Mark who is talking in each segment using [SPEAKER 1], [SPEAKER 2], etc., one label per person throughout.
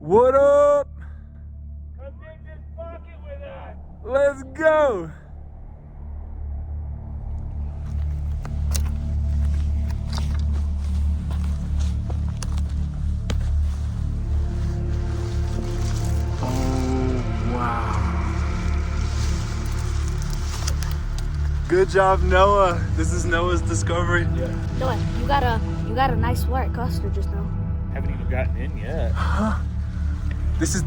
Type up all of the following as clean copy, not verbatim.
[SPEAKER 1] What up?
[SPEAKER 2] Come dig this pocket with us.
[SPEAKER 1] Let's go. Oh, wow. Good job, Noah. This is Noah's discovery.
[SPEAKER 2] Yeah.
[SPEAKER 3] Noah, you got a nice white cluster just now.
[SPEAKER 2] Haven't even gotten in yet.
[SPEAKER 1] Huh?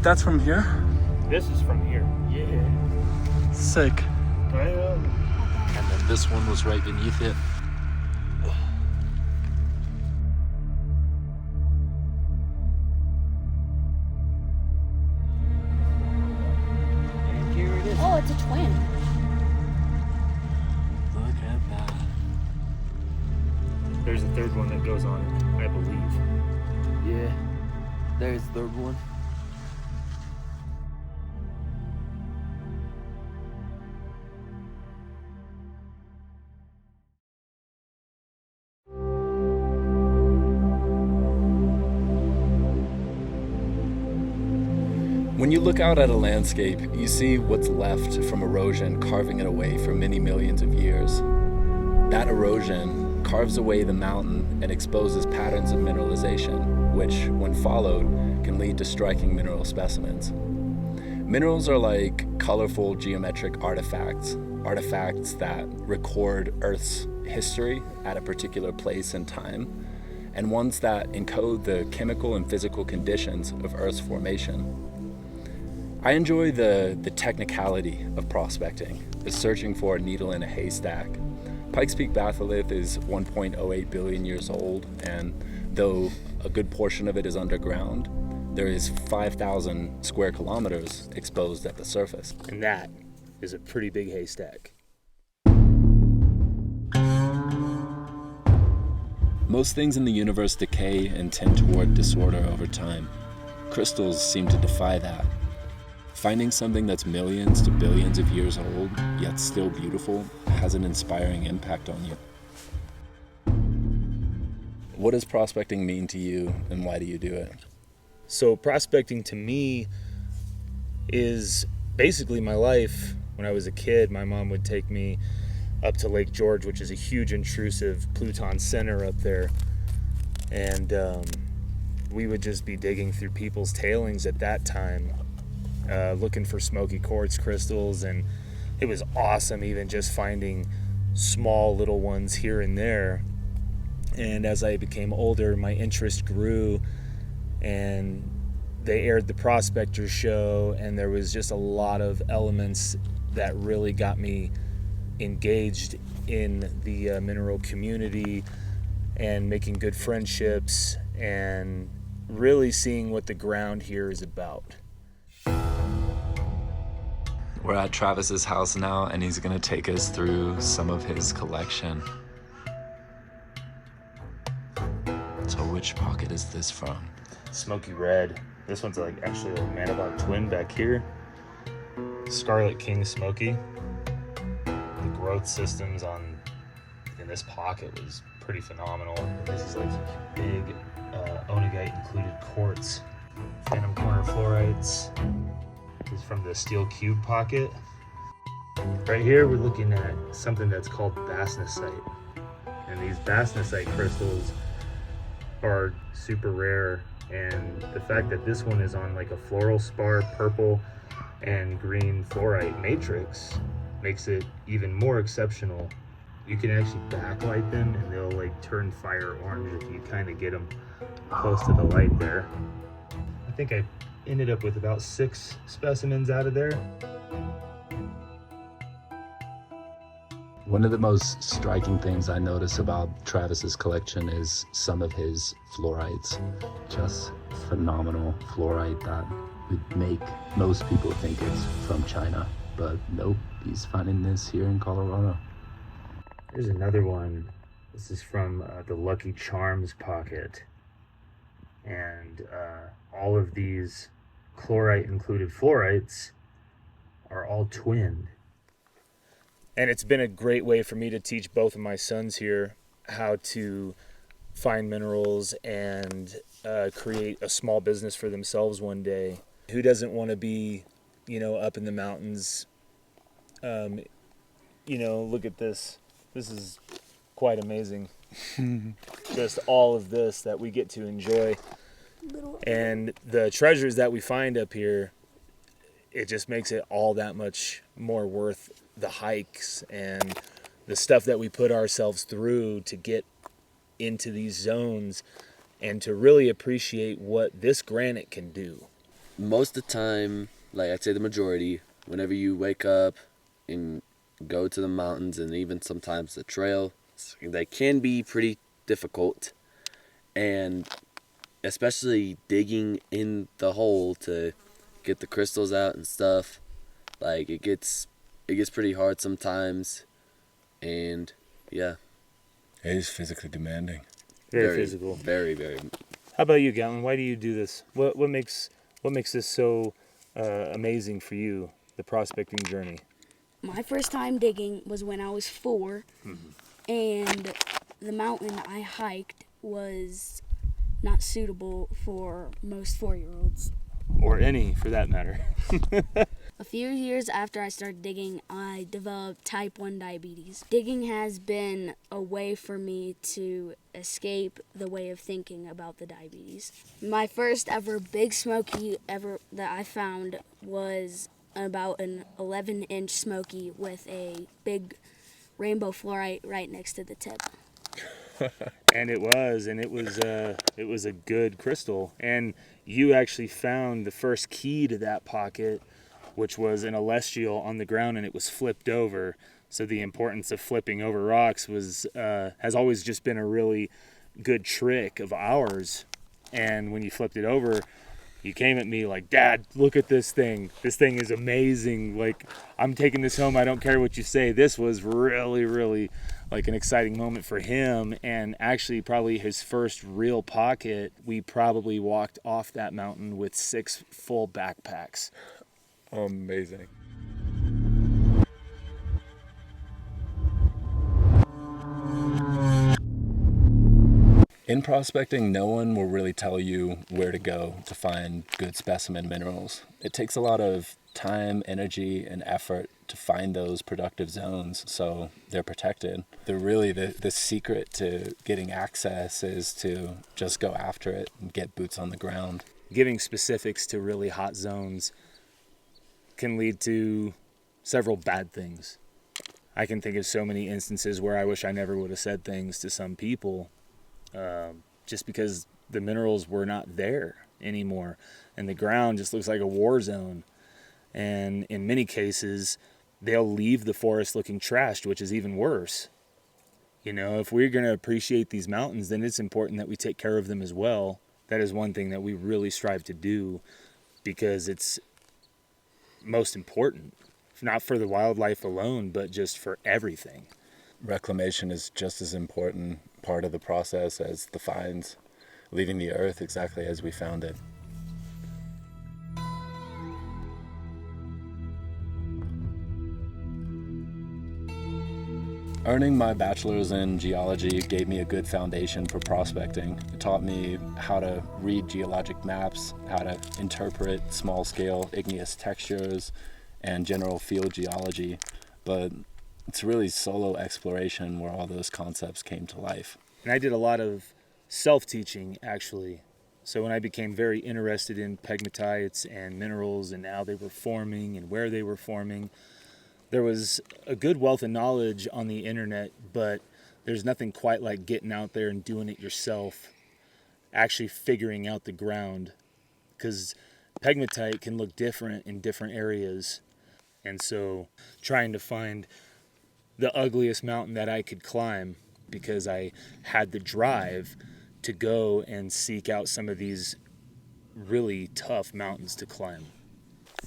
[SPEAKER 1] That's from here?
[SPEAKER 2] This is from here. Yeah.
[SPEAKER 1] Sick.
[SPEAKER 2] Well,
[SPEAKER 4] And then this one was right beneath it.
[SPEAKER 2] and here it is.
[SPEAKER 3] Oh, it's a twin.
[SPEAKER 4] Look at that.
[SPEAKER 2] There's a third one that goes on it, I believe.
[SPEAKER 4] Yeah, there's the third one.
[SPEAKER 1] When you look out at a landscape, you see what's left from erosion carving it away for many millions of years. That erosion carves away the mountain and exposes patterns of mineralization, which, when followed, can lead to striking mineral specimens. Minerals are like colorful geometric artifacts that record Earth's history at a particular place and time, and ones that encode the chemical and physical conditions of Earth's formation. I enjoy the technicality of prospecting, the searching for a needle in a haystack. Pikes Peak batholith is 1.08 billion years old, and though a good portion of it is underground, there is 5,000 square kilometers exposed at the surface.
[SPEAKER 2] And that is a pretty big haystack.
[SPEAKER 1] Most things in the universe decay and tend toward disorder over time. Crystals seem to defy that. Finding something that's millions to billions of years old, yet still beautiful, has an inspiring impact on you. What does prospecting mean to you, and why do you do it?
[SPEAKER 2] So prospecting to me is basically my life. When I was a kid, my mom would take me up to Lake George, which is a huge intrusive Pluton center up there. And we would just be digging through people's tailings at that time, looking for smoky quartz crystals, and it was awesome even just finding small little ones here and there. And as I became older, my interest grew, and they aired the Prospector show, and there was just a lot of elements that really got me engaged in the mineral community and making good friendships and really seeing what the ground here is about.
[SPEAKER 1] We're at Travis's house now, and he's gonna take us through some of his collection. So which pocket is this from?
[SPEAKER 2] Smoky red. This one's like actually a Manabog twin back here. Scarlet King Smoky. The growth systems in this pocket was pretty phenomenal. This is like big onegite included quartz. Phantom corner fluorites. This is from the steel cube pocket. Right here we're looking at something that's called bastnasite. And these bastnasite crystals are super rare, and the fact that this one is on like a floral spar purple and green fluorite matrix makes it even more exceptional. You can actually backlight them and they'll like turn fire orange if you kind of get them close to the light there. I think I ended up with about 6 specimens out of there.
[SPEAKER 1] One of the most striking things I notice about Travis's collection is some of his fluorites. Just phenomenal fluorite that would make most people think it's from China, but nope, he's finding this here in Colorado.
[SPEAKER 2] There's another one. This is from the Lucky Charms pocket. And all of these chlorite included fluorites are all twinned. And it's been a great way for me to teach both of my sons here how to
[SPEAKER 5] find minerals and create a small business for themselves one day. Who doesn't want to be, up in the mountains? Look at this. This is quite amazing. Just all of this that we get to enjoy. And the treasures that we find up here, it just makes it all that much more worth the hikes and the stuff that we put ourselves through to get into these zones and to really appreciate what this granite can do.
[SPEAKER 6] Most of the time, like I'd say the majority, whenever you wake up and go to the mountains and even sometimes the trail, they can be pretty difficult. And especially digging in the hole to get the crystals out and stuff, like it gets pretty hard sometimes. And yeah,
[SPEAKER 1] It is physically demanding.
[SPEAKER 5] Very physical.
[SPEAKER 6] Very, very.
[SPEAKER 5] How about you, Gatlin? Why do you do this? What makes this so amazing for you, the prospecting journey?
[SPEAKER 3] My first time digging was when I was 4, and the mountain I hiked was not suitable for most 4-year-olds.
[SPEAKER 5] Or any, for that matter.
[SPEAKER 3] A few years after I started digging, I developed type 1 diabetes. Digging has been a way for me to escape the way of thinking about the diabetes. My first ever big smoky that I found was about an 11-inch smoky with a big rainbow fluorite right next to the tip.
[SPEAKER 5] And it was a good crystal. And you actually found the first key to that pocket, which was an celestial on the ground, and it was flipped over. So the importance of flipping over rocks has always just been a really good trick of ours. And when you flipped it over, you came at me like, "Dad, look at this thing. This thing is amazing. Like, I'm taking this home. I don't care what you say." This was really, really like an exciting moment for him, and actually probably his first real pocket. We probably walked off that mountain with 6 full backpacks.
[SPEAKER 1] Amazing. In prospecting, no one will really tell you where to go to find good specimen minerals. It takes a lot of time, energy, and effort to find those productive zones, so they're protected. They're really the secret to getting access is to just go after it and get boots on the ground.
[SPEAKER 5] Giving specifics to really hot zones can lead to several bad things. I can think of so many instances where I wish I never would have said things to some people just because the minerals were not there anymore and the ground just looks like a war zone. And in many cases, they'll leave the forest looking trashed, which is even worse. If we're going to appreciate these mountains, then it's important that we take care of them as well. That is one thing that we really strive to do because it's most important, not for the wildlife alone, but just for everything.
[SPEAKER 1] Reclamation is just as important part of the process as the finds, leaving the earth exactly as we found it. Earning my bachelor's in geology gave me a good foundation for prospecting. It taught me how to read geologic maps, how to interpret small-scale igneous textures, and general field geology. But it's really solo exploration where all those concepts came to life.
[SPEAKER 5] And I did a lot of self-teaching, actually. So when I became very interested in pegmatites and minerals and how they were forming and where they were forming, there was a good wealth of knowledge on the internet, but there's nothing quite like getting out there and doing it yourself, actually figuring out the ground. Because pegmatite can look different in different areas. And so trying to find the ugliest mountain that I could climb, because I had the drive to go and seek out some of these really tough mountains to climb.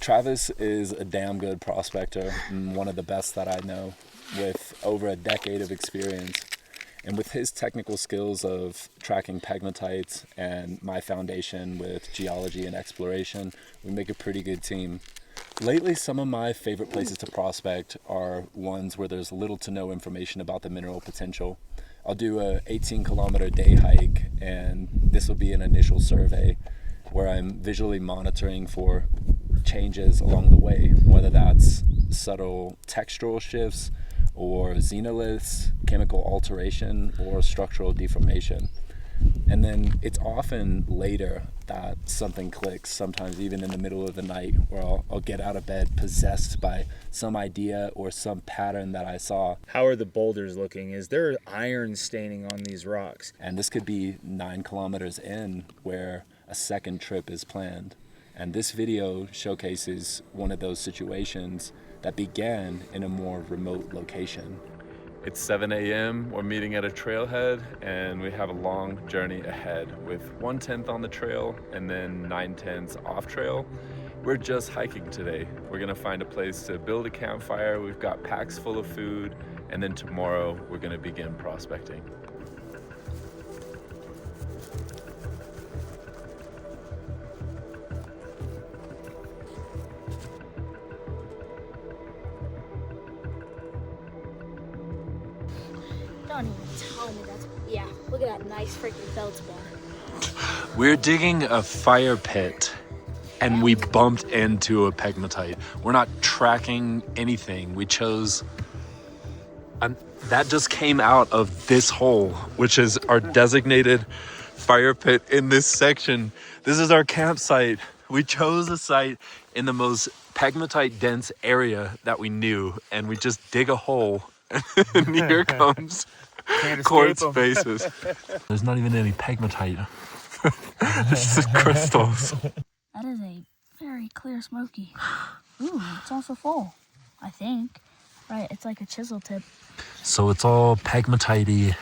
[SPEAKER 1] Travis is a damn good prospector and one of the best that I know, with over a decade of experience. And with his technical skills of tracking pegmatites and my foundation with geology and exploration, we make a pretty good team. Lately, some of my favorite places to prospect are ones where there's little to no information about the mineral potential. I'll do a 18-kilometer day hike, and this will be an initial survey where I'm visually monitoring for changes along the way, whether that's subtle textural shifts or xenoliths, chemical alteration, or structural deformation. And then it's often later that something clicks, sometimes even in the middle of the night, where I'll get out of bed possessed by some idea or some pattern that I saw.
[SPEAKER 5] How are the boulders looking? Is there iron staining on these rocks?
[SPEAKER 1] And this could be 9 kilometers in where a second trip is planned. And this video showcases one of those situations that began in a more remote location. It's 7 a.m. We're meeting at a trailhead, and we have a long journey ahead with 1/10 on the trail and then 9/10 off trail. We're just hiking today. We're gonna find a place to build a campfire. We've got packs full of food, and then tomorrow we're gonna begin prospecting.
[SPEAKER 3] Don't even tell me that's. Yeah, look at that nice freaking feldspar.
[SPEAKER 4] We're digging a fire pit and we bumped into a pegmatite. We're not tracking anything. We chose. That just came out of this hole, which is our designated fire pit in this section. This is our campsite. We chose a site in the most pegmatite dense area that we knew, and we just dig a hole. And here comes quartz faces. There's not even any pegmatite. It's just crystals.
[SPEAKER 3] That is a very clear smoky. Ooh, it's also full, I think. Right, it's like a chisel tip.
[SPEAKER 4] So it's all pegmatite-y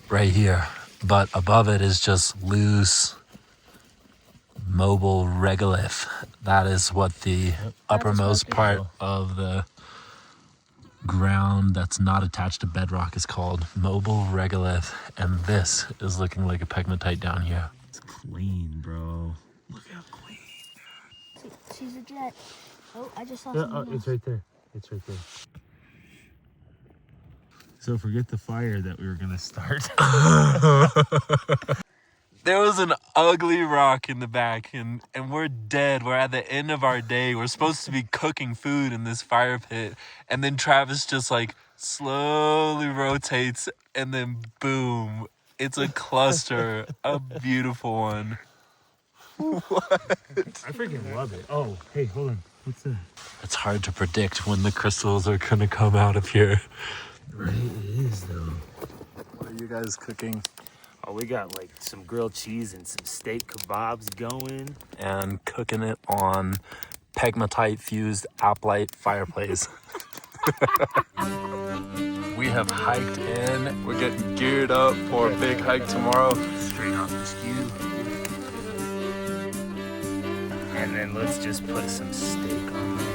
[SPEAKER 4] right here, but above it is just loose, mobile regolith. That is what the uppermost part of the ground that's not attached to bedrock is called, mobile regolith. And this is looking like a pegmatite down here. It's clean, bro. Look how clean.
[SPEAKER 3] She's a jet. Oh, I just saw
[SPEAKER 2] Yeah,
[SPEAKER 3] something else.
[SPEAKER 2] it's right there. It's right there.
[SPEAKER 5] So forget the fire that we were gonna start.
[SPEAKER 4] There was an ugly rock in the back, and we're dead. We're at the end of our day. We're supposed to be cooking food in this fire pit, and then Travis just like slowly rotates, and then boom, it's a cluster, a beautiful one.
[SPEAKER 2] I freaking love it. Oh, hey, hold on. What's that?
[SPEAKER 4] It's hard to predict when the crystals are gonna come out of here.
[SPEAKER 2] Right, it is though.
[SPEAKER 4] What are you guys cooking?
[SPEAKER 2] Oh, we got like some grilled cheese and some steak kebabs going.
[SPEAKER 4] And cooking it on pegmatite fused uplight fireplace. We have hiked in. We're getting geared up for a big hike tomorrow.
[SPEAKER 2] Straight off the stew. And then let's just put some steak on there.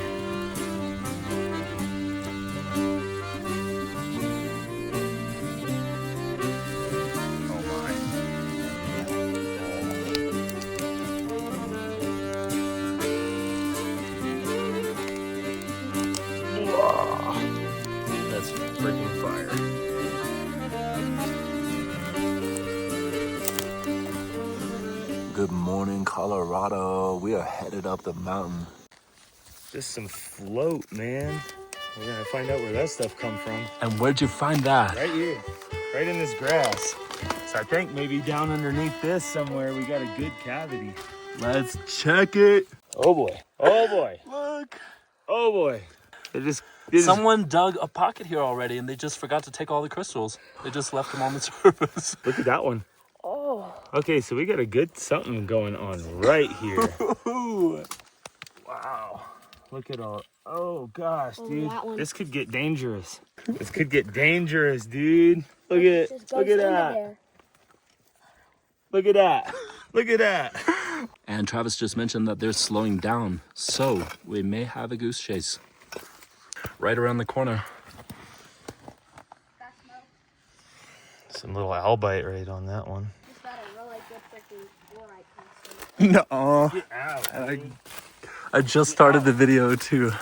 [SPEAKER 4] That's freaking fire. Good morning, Colorado. We are headed up the mountain.
[SPEAKER 2] Just some float, man. We're gonna find out where that stuff come from.
[SPEAKER 4] And where'd you find that?
[SPEAKER 2] Right here, right in this grass. So I think maybe down underneath this somewhere we got a good cavity.
[SPEAKER 4] Let's check it.
[SPEAKER 2] Oh boy, oh boy,
[SPEAKER 4] Look.
[SPEAKER 2] oh boy.
[SPEAKER 4] Someone dug a pocket here already and they just forgot to take all the crystals. They just left them on the surface.
[SPEAKER 2] Look at that one. Oh. Okay, so we got a good something going on right here. Wow. Look at all. Oh gosh, dude. This could get dangerous. This could get dangerous, dude. Look at it. Look at that. Look at that. Look at that.
[SPEAKER 1] And Travis just mentioned that they're slowing down, so we may have a goose chase right around the corner.
[SPEAKER 2] Some little albite right on that one.
[SPEAKER 3] Just got a really good freaking fluorite cluster.
[SPEAKER 1] No.
[SPEAKER 2] Get out.
[SPEAKER 4] I just started the video too.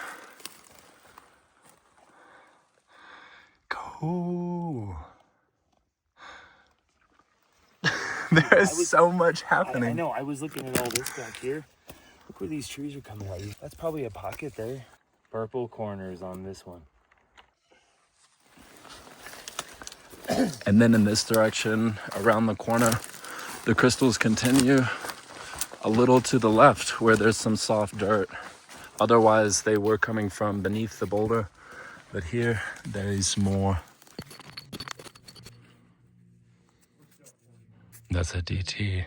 [SPEAKER 4] Cool. There is so much happening.
[SPEAKER 5] I know. I was looking at all this back here. Look where these trees are coming out. That's probably a pocket there. Purple corners on this one.
[SPEAKER 4] And then in this direction, around the corner, the crystals continue a little to the left where there's some soft dirt. Otherwise, they were coming from beneath the boulder. But here, there is more. That's a DT.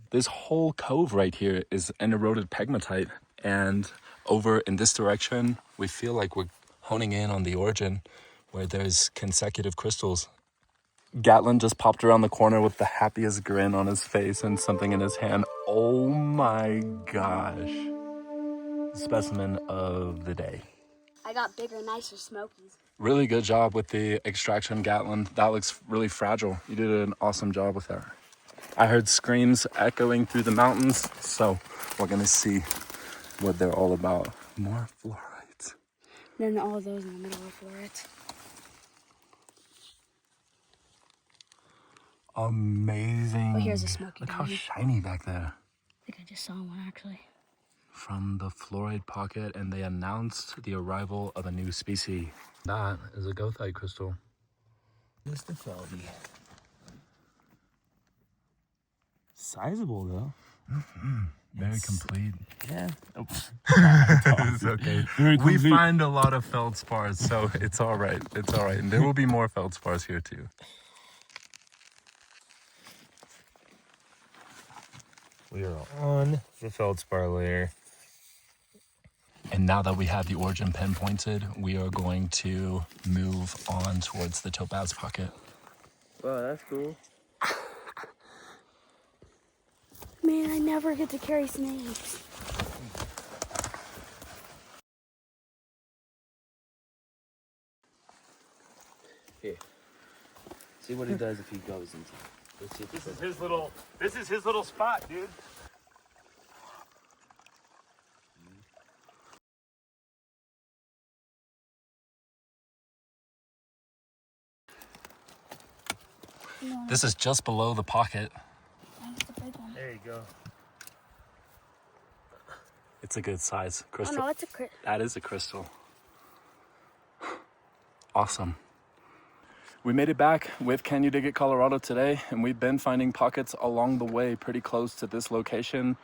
[SPEAKER 4] This whole cove right here is an eroded pegmatite. And over in this direction, we feel like we're honing in on the origin where there's consecutive crystals. Gatlin just popped around the corner with the happiest grin on his face and something in his hand. Oh my gosh. Specimen of the day.
[SPEAKER 3] I got bigger, nicer smokies.
[SPEAKER 4] Really good job with the extraction, Gatlin. That looks really fragile. You did an awesome job with that. I heard screams echoing through the mountains, so we're gonna see what they're all about. More fluorites.
[SPEAKER 3] Then all those in the middle are fluorites.
[SPEAKER 4] Amazing.
[SPEAKER 3] Oh, here's a smoky.
[SPEAKER 4] Look how shiny back there.
[SPEAKER 3] I think I just saw one actually.
[SPEAKER 4] From the fluoride pocket, and they announced the arrival of a new species. That is a goethite crystal.
[SPEAKER 5] Just a feldy. Sizable though.
[SPEAKER 4] Very complete.
[SPEAKER 5] Yeah. Oh.
[SPEAKER 4] It's okay. We find a lot of feldspars, so it's all right. It's all right. And there will be more feldspars here too.
[SPEAKER 5] We are on the feldspar layer.
[SPEAKER 4] And now that we have the origin pinpointed, we are going to move on towards the topaz pocket.
[SPEAKER 5] Wow, that's cool.
[SPEAKER 3] Man, I never get to carry snakes.
[SPEAKER 6] Here. See what he does if he goes into. Let's see if
[SPEAKER 5] This is his little spot, dude.
[SPEAKER 4] This is just below the pocket.
[SPEAKER 3] That's the big one.
[SPEAKER 5] There you go.
[SPEAKER 4] It's a good size
[SPEAKER 3] Oh
[SPEAKER 4] crystal.
[SPEAKER 3] no, it's a crit.
[SPEAKER 4] That is a crystal. Awesome. We made it back with Can You Dig It, Colorado today, and we've been finding pockets along the way pretty close to this location.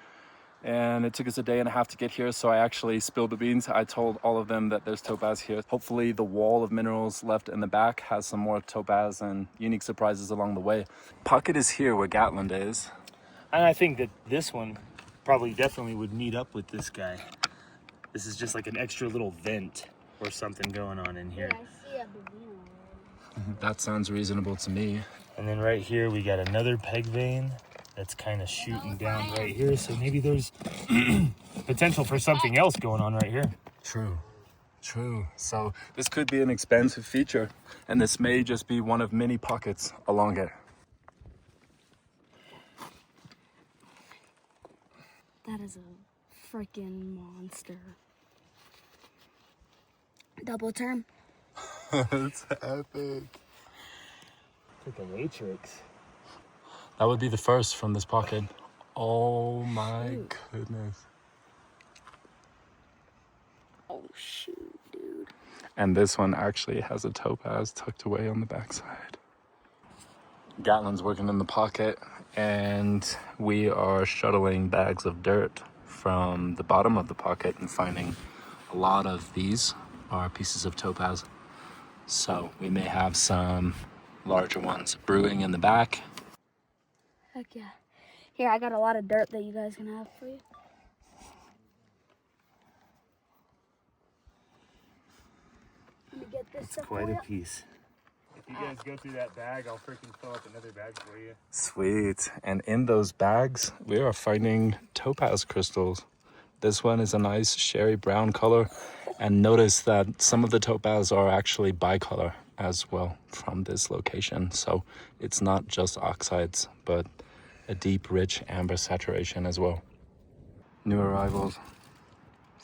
[SPEAKER 4] And it took us a day and a half to get here, so I actually spilled the beans. I told all of them that there's topaz here. Hopefully the wall of minerals left in the back has some more topaz and unique surprises along the way. Pocket is here where Gatland is.
[SPEAKER 5] And I think that this one probably definitely would meet up with this guy. This is just like an extra little vent or something going on in here.
[SPEAKER 3] I see a babino.
[SPEAKER 4] That sounds reasonable to me.
[SPEAKER 5] And then right here we got another peg vein that's kind of shooting down right here. So maybe there's potential for something else going on right here.
[SPEAKER 4] True. So this could be an expansive feature, and this may just be one of many pockets along it.
[SPEAKER 3] That is a freaking monster. Double term.
[SPEAKER 4] It's epic.
[SPEAKER 5] Like a matrix.
[SPEAKER 4] That would be the first from this pocket. Oh my goodness.
[SPEAKER 3] Oh shoot, dude.
[SPEAKER 4] And this one actually has a topaz tucked away on the backside. Gatlin's working in the pocket, and we are shuttling bags of dirt from the bottom of the pocket and finding a lot of these are pieces of topaz. So we may have some larger ones brewing in the back.
[SPEAKER 3] Heck yeah. Here, I got a lot of dirt that you guys can have for you. Let me get this
[SPEAKER 5] It's
[SPEAKER 3] stuff
[SPEAKER 5] quite
[SPEAKER 3] for
[SPEAKER 5] a
[SPEAKER 3] ya.
[SPEAKER 5] piece. If you guys go through that bag, I'll freaking fill up another bag for you.
[SPEAKER 4] Sweet. And in those bags, we are finding topaz crystals. This one is a nice sherry brown color. And notice that some of the topaz are actually bicolor as well from this location. So it's not just oxides, but a deep, rich amber saturation as well. New arrivals.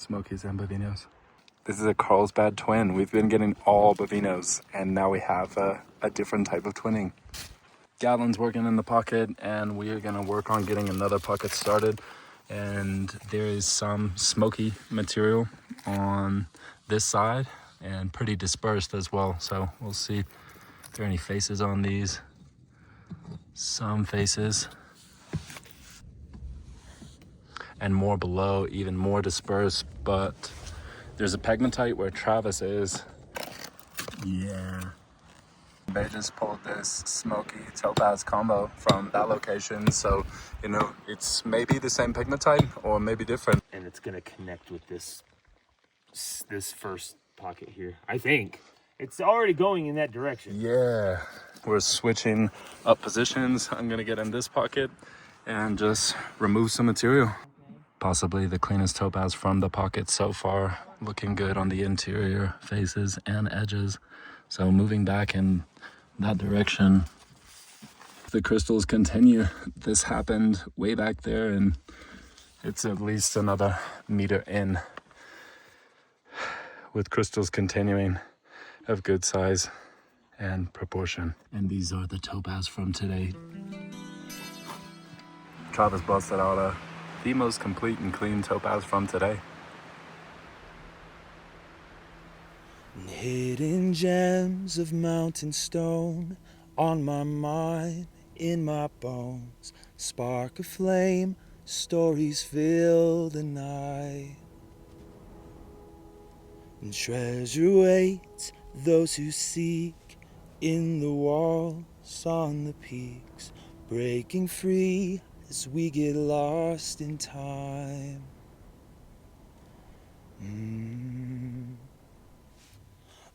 [SPEAKER 4] Smokies and Bovinos. This is a Carlsbad twin. We've been getting all Bovinos, and now we have a different type of twinning. Gatlin's working in the pocket, and we are going to work on getting another pocket started. And there is some smoky material on this side and pretty dispersed as well. So we'll see if there are any faces on these. Some faces. And more below, even more dispersed, but there's a pegmatite where Travis is. Yeah. They just pulled this smoky topaz combo from that location, so you know it's maybe the same pegmatite or maybe different.
[SPEAKER 5] And it's gonna connect with this first pocket here. I think it's already going in that direction.
[SPEAKER 4] Yeah, we're switching up positions. I'm gonna get in this pocket and just remove some material. Possibly the cleanest topaz from the pocket so far. Looking good on the interior faces and edges. So moving back in that direction. The crystals continue. This happened way back there, and it's at least another meter in with crystals continuing of good size and proportion. And these are the topaz from today. Travis busted out the most complete and clean topaz from today.
[SPEAKER 7] Hidden gems of mountain stone on my mind, in my bones. Spark of flame, stories fill the night. And treasure waits those who seek in the walls on the peaks, breaking free as we get lost in time.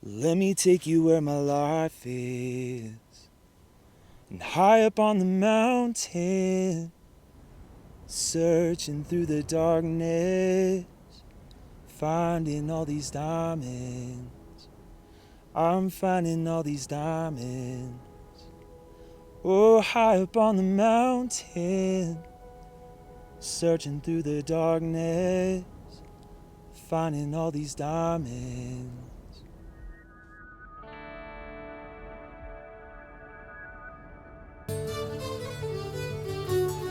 [SPEAKER 7] Let me take you where my life is, and high up on the mountain, searching through the darkness, finding all these diamonds. I'm finding all these diamonds. Oh, high up on the mountain, searching through the darkness, finding all these diamonds.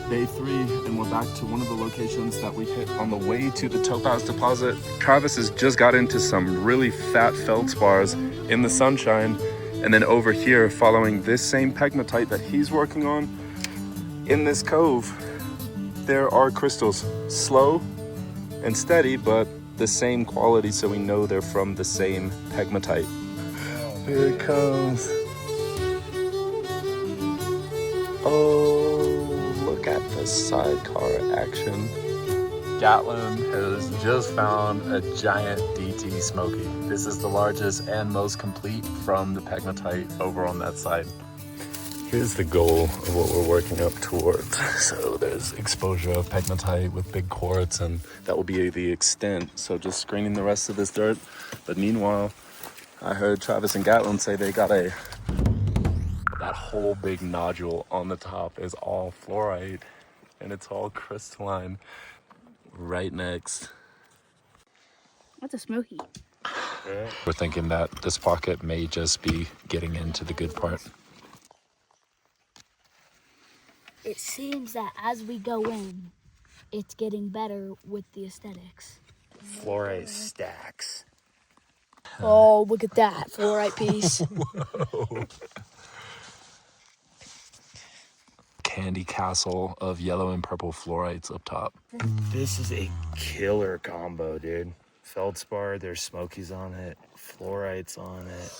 [SPEAKER 4] Day 3, and we're back to one of the locations that we hit on the way to the topaz deposit. Travis has just got into some really fat feldspars in the sunshine, and then over here, following this same pegmatite that he's working on, in this cove, there are crystals. Slow and steady, but the same quality, so we know they're from the same pegmatite. Here it comes. Oh, look at the sidecar action. Gatlin has just found a giant DT Smoky. This is the largest and most complete from the pegmatite over on that side. Here's the goal of what we're working up towards. So there's exposure of pegmatite with big quartz, and that will be the extent. So just screening the rest of this dirt. But meanwhile, I heard Travis and Gatlin say they got that whole big nodule on the top is all fluorite, and it's all crystalline right next.
[SPEAKER 3] That's a smoky.
[SPEAKER 4] We're thinking that this pocket may just be getting into the good part.
[SPEAKER 3] It seems that as we go in, it's getting better with the aesthetics.
[SPEAKER 5] Fluorite stacks.
[SPEAKER 3] Oh, look at that fluorite piece.
[SPEAKER 4] Whoa. Candy castle of yellow and purple fluorites up top.
[SPEAKER 5] This is a killer combo, dude. Feldspar, there's smokies on it, fluorites on it.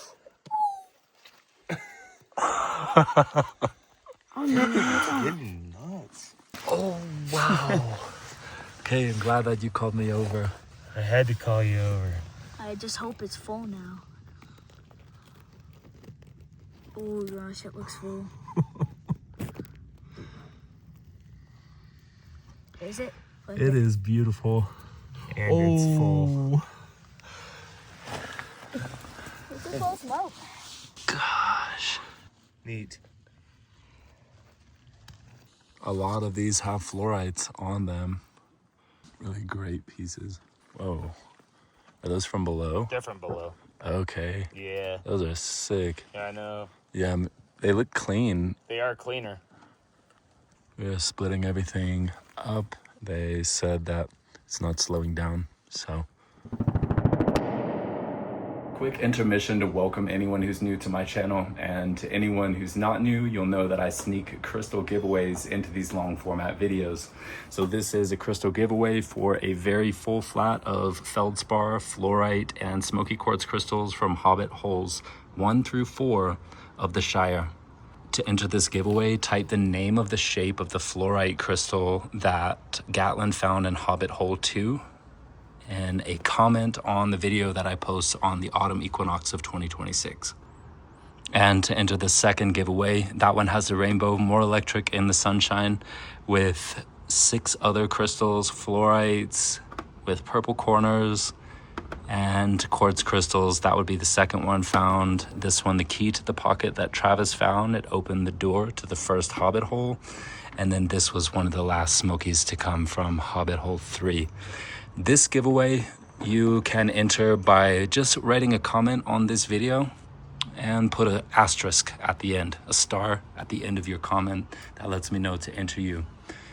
[SPEAKER 3] Oh, no.
[SPEAKER 5] Getting nuts.
[SPEAKER 4] Oh, wow. Okay, I'm glad that you called me over.
[SPEAKER 5] I had to call you over.
[SPEAKER 3] I just hope it's full now. Oh gosh, it looks full. Is it?
[SPEAKER 4] It is beautiful.
[SPEAKER 5] And it's full.
[SPEAKER 3] It's a full smoke.
[SPEAKER 4] Gosh.
[SPEAKER 5] Neat.
[SPEAKER 4] A lot of these have fluorites on them. Really great pieces. Whoa. Are those from below?
[SPEAKER 2] They're from below.
[SPEAKER 4] Okay.
[SPEAKER 2] Yeah.
[SPEAKER 4] Those are sick.
[SPEAKER 2] Yeah, I know.
[SPEAKER 4] Yeah, they look clean.
[SPEAKER 2] They are cleaner.
[SPEAKER 4] We're splitting everything up. They said that it's not slowing down, so. Quick intermission to welcome anyone who's new to my channel, and to anyone who's not new, you'll know that I sneak crystal giveaways into these long format videos. So this is a crystal giveaway for a very full flat of feldspar, fluorite, and smoky quartz crystals from Hobbit holes 1 through 4 of the Shire. To enter this giveaway, type the name of the shape of the fluorite crystal that Gatlin found in Hobbit hole 2, and a comment on the video that I post on the autumn equinox of 2026. And to enter the second giveaway, that one has a rainbow, more electric in the sunshine, with 6 other crystals, fluorites with purple corners, and quartz crystals. That would be the second one found. This one, the key to the pocket that Travis found. It opened the door to the first Hobbit hole. And then this was one of the last smokies to come from Hobbit hole 3. This giveaway you can enter by just writing a comment on this video and put an asterisk at the end, a star at the end of your comment. That lets me know to enter you.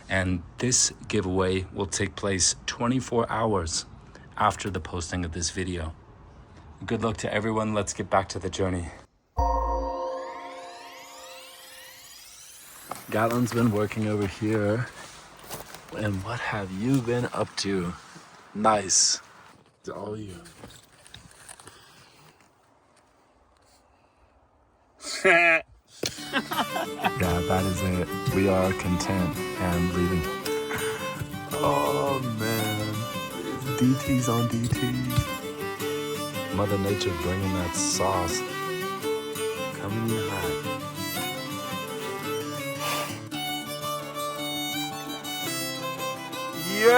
[SPEAKER 4] And this giveaway will take place 24 hours after the posting of this video. Good luck to everyone. Let's get back to the journey. Gatlin's been working over here. And what have you been up to? Nice. It's all you. Yeah, that is it. We are content and leaving. Oh man, DTs on DTs. Mother Nature bringing that sauce. Coming in hot. Yo!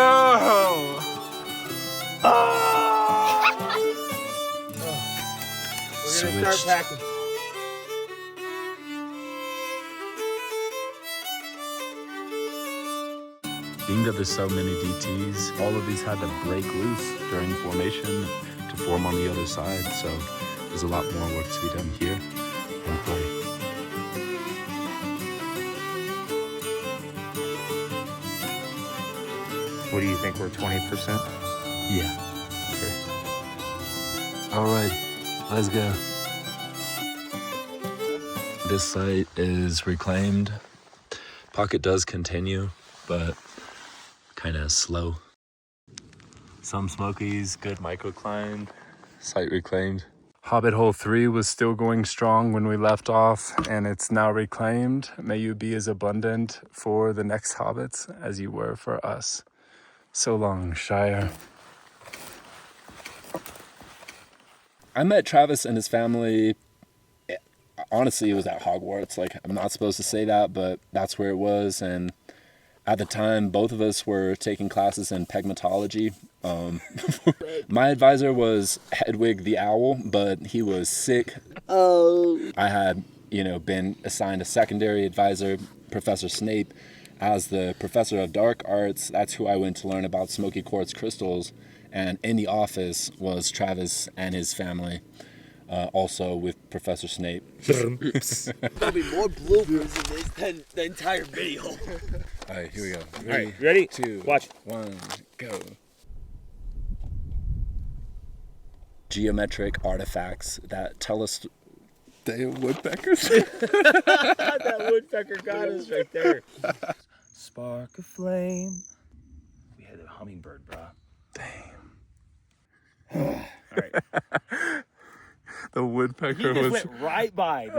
[SPEAKER 7] We're gonna start packing.
[SPEAKER 4] Being that there's so many DTs, all of these had to break loose during formation to form on the other side, so there's a lot more work to be done here and play.
[SPEAKER 5] What do you think? We're 20%?
[SPEAKER 4] Yeah, sure. All right, let's go. This site is reclaimed. Pocket does continue, but kind of slow. Some smokies, good microclimb, site reclaimed. Hobbit hole 3 was still going strong when we left off, and it's now reclaimed. May you be as abundant for the next hobbits as you were for us. So long, Shire. I met Travis and his family, honestly, it was at Hogwarts. Like, I'm not supposed to say that, but that's where it was. And at the time, both of us were taking classes in pegmatology. My advisor was Hedwig the Owl, but he was sick.
[SPEAKER 6] Oh.
[SPEAKER 4] I had, been assigned a secondary advisor, Professor Snape, as the professor of dark arts. That's who I went to learn about smoky quartz crystals. And in the office was Travis and his family, also with Professor Snape.
[SPEAKER 6] There'll be more bloopers in this than the entire video.
[SPEAKER 4] All right, here we go.
[SPEAKER 5] All right, ready?
[SPEAKER 4] 2,
[SPEAKER 5] Watch.
[SPEAKER 4] 1, go. Geometric artifacts that tell us they are woodpeckers.
[SPEAKER 5] That woodpecker got us right there.
[SPEAKER 7] Spark a flame. We had a hummingbird, bro.
[SPEAKER 5] All right.
[SPEAKER 4] The woodpecker
[SPEAKER 5] You just
[SPEAKER 4] was.
[SPEAKER 5] went right by, dude.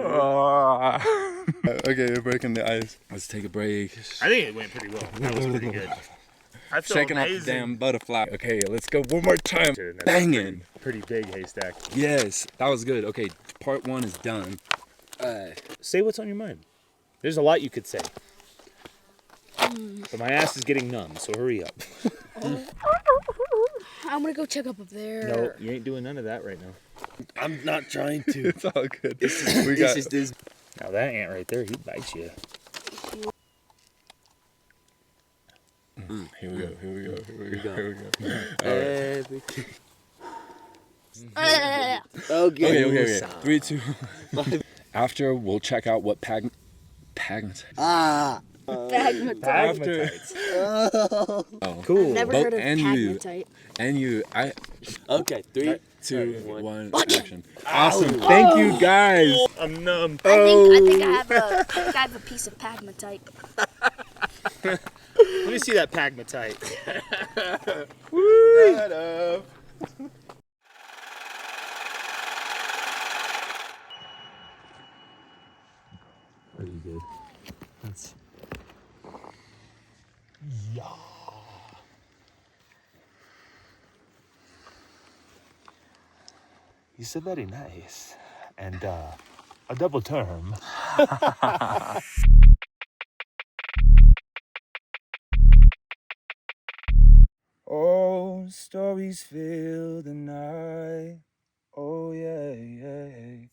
[SPEAKER 4] Okay, you're breaking the ice. Let's take a break.
[SPEAKER 5] I think it went pretty well. That was pretty good. I feel
[SPEAKER 4] Shaking out the
[SPEAKER 5] amazing.
[SPEAKER 4] damn butterfly. Okay, let's go one more time.
[SPEAKER 5] Dude, that's
[SPEAKER 4] Banging.
[SPEAKER 5] Pretty big haystack.
[SPEAKER 4] Yes, that was good. Okay, part 1 is done.
[SPEAKER 5] Say what's on your mind. There's a lot you could say. But my ass is getting numb, so hurry up.
[SPEAKER 3] I'm gonna go check up there.
[SPEAKER 5] No, you ain't doing none of that right now.
[SPEAKER 6] I'm not trying to.
[SPEAKER 4] It's all good.
[SPEAKER 6] This is
[SPEAKER 5] Now that ant right there, he bites you.
[SPEAKER 1] Here we go. Here we go. Here we go. Here we go.
[SPEAKER 6] Everything.
[SPEAKER 3] Uh,
[SPEAKER 6] Okay.
[SPEAKER 1] Okay. 3, 2. After we'll check out what pagmatite.
[SPEAKER 3] Pagmatite.
[SPEAKER 5] Cool.
[SPEAKER 3] Never
[SPEAKER 1] Both
[SPEAKER 3] heard of
[SPEAKER 1] and you.
[SPEAKER 3] pagmatite.
[SPEAKER 1] And you.
[SPEAKER 6] Okay, 3,
[SPEAKER 1] 2,
[SPEAKER 6] 1.
[SPEAKER 1] 1. Action. Awesome. Thank you guys.
[SPEAKER 5] I'm numb.
[SPEAKER 3] I think I have a piece of pagmatite.
[SPEAKER 5] Let me see that pagmatite.
[SPEAKER 2] Pretty good. That's. Yeah. He's so very nice. And a double term.
[SPEAKER 7] Oh, stories fill the night. Oh, yeah, yeah.